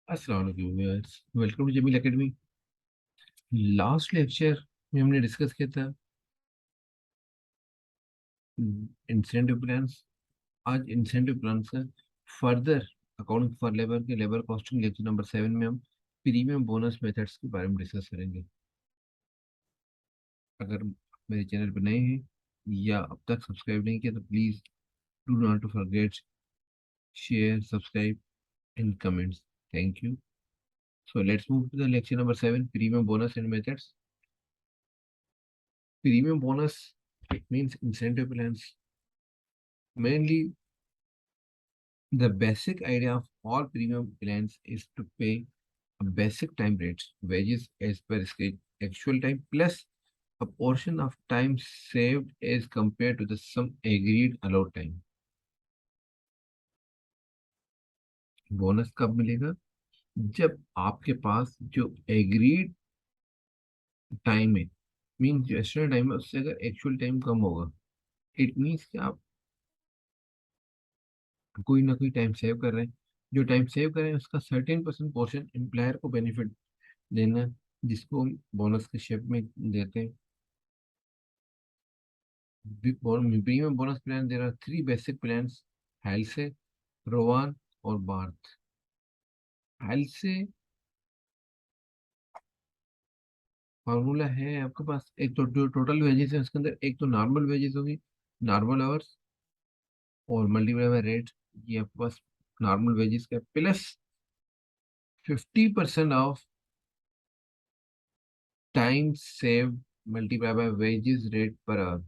अस्सलाम वालेकुम viewers, welcome to Jameel academy. Last lecture में हमने डिस्कस किया था इंसेंटिव प्लान्स। आज इंसेंटिव प्लान्स का फर्दर अकाउंटिंग फॉर लेबर के लेबर कॉस्टिंग लेक्चर नंबर 7 में हम प्रीमियम बोनस मेथड्स के बारे में डिस्कस करेंगे। अगर मेरे चैनल पर नए हैं या अब तक सब्सक्राइब नहीं किया तो please do not to forget share subscribe and comments. Thank you. So let's move to the lecture number 7, premium bonus and methods. Premium bonus, it means incentive plans. Mainly, the basic idea of all premium plans is to pay a basic time rate, wages as per actual time, plus a portion of time saved as compared to the some agreed allowed time. Bonus कब मिलेगा? जब आपके पास जो agreed time है, mean जो estimate time है उससे अगर एक्चुअल टाइम कम होगा, इट मीन्स कि आप कोई ना कोई टाइम सेव कर रहे हैं। जो टाइम सेव कर रहे हैं उसका सर्टेन परसेंट पोर्शन एम्प्लॉयर को बेनिफिट देना, जिसको हम बोनस के शेप में देते हैं। Premium bonus plan there are three basic plan: Halsey, Rowan और बार्थ। हेल्से फॉर्मूला है आपके पास, एक तो जो टोटल वेजेस है उसके अंदर एक तो नॉर्मल वेजेस होगी, नॉर्मल आवर्स, और मल्टीप्लाई बाय रेट। ये आपके पास नॉर्मल वेजेस का plus 50% of time save multiply by wages rate per our.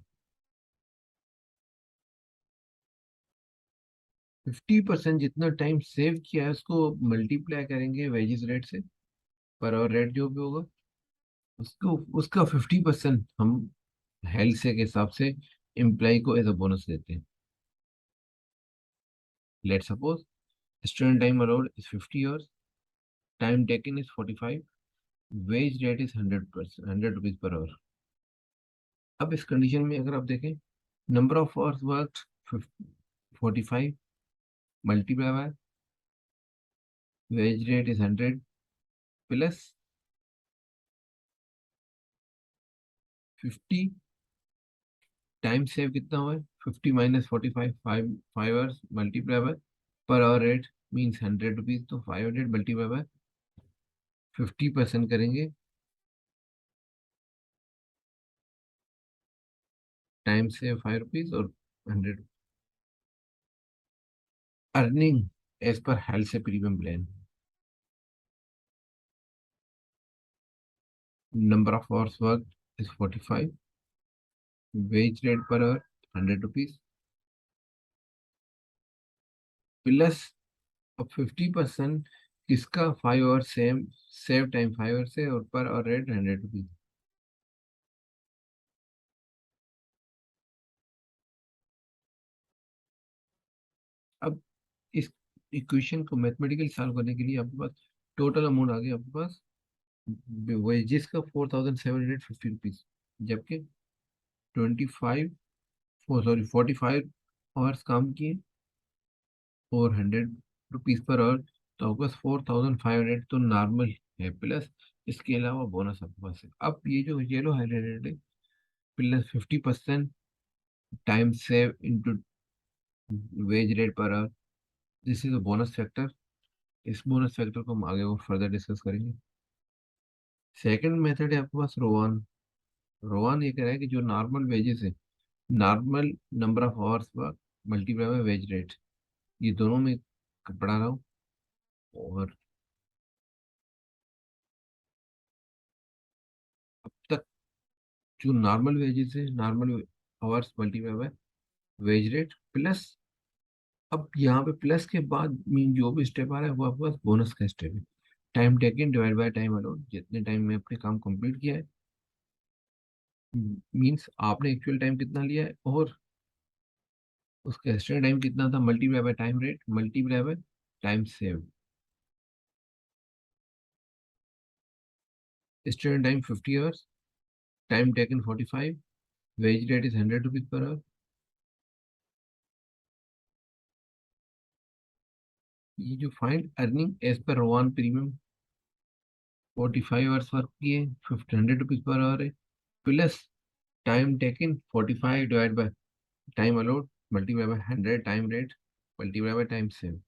50% जितना टाइम सेव किया है उसको मल्टीप्लाई करेंगे वेजेस रेट से, पर आवर रेट जो भी होगा उसको, उसका 50% हम हेल्थ से के हिसाब से एम्प्लॉय को एज अ बोनस देते हैं। Let suppose student time allowed is 50 hours, time taken is 45, wage rate is 100%, 100 rupees per hour. अब इस कंडीशन में अगर आप देखें, number of hours work 45 multiply by wage rate is 100 plus 50, time save कितना हुआ है 50 minus 45, 5 hours multiply by per hour rate means 100 rupees, तो 500 मल्टीप्लाई बाय 50% करेंगे, टाइम सेव 5 रुपीज और 100 अर्निंग एज पर हेल्थ से premium plan. Number of hours work is 45, wage rate per hour 100 rupees plus, अब 50% किसका, 5 hour same save time 5 hour से, और per hour rate 100 rupees. अब इस इक्वेशन को मैथमेटिकली सॉल्व करने के लिए आपके पास टोटल अमाउंट आ गया आपके पास वेजेस का 4750 रुपीज, जबकि 25, सॉरी 45 आवर्स काम किए और 100 रुपीज पर आवर, तो आपके पास 4500 तो नॉर्मल है, प्लस इसके अलावा बोनस आपके पास है। अब ये जो येलो हाईलाइटेड है, plus 50% time save into veg rate per our, this is a bonus factor. इस बोनस फैक्टर को हम आगे और फर्दर डिस्कस करेंगे। सेकंड मेथड है आपके पास रोवान। रोवान ये कह रहा है कि जो नॉर्मल वेजेस है, normal number of hours work multiply by wage rate, ये दोनों में पढ़ा रहा हूँ। और अब तक जो नॉर्मल वेजेस है, normal hours multiply by wage rate plus, अब यहाँ पे प्लस के बाद मीन जो भी स्टेप आ रहा है वो आपके पास बोनस का स्टेप है। Time taken divide by time allowed, जितने टाइम में अपने काम कंप्लीट किया है, मीन्स आपने एक्चुअल टाइम कितना लिया है और उसका एस्टिमेट टाइम कितना था, multiply by time rate multiply by time save. Student time 50 hours, time taken 45, wage rate is 100 rupees per hour, ये जो फाइंड अर्निंग एज पर रोवान प्रीमियम 45 आवर्स वर्क किए, 1500 रुपीज पर आवर है, plus time taken 45 divide by time allowed multiply by 100 time rate multiply by time save.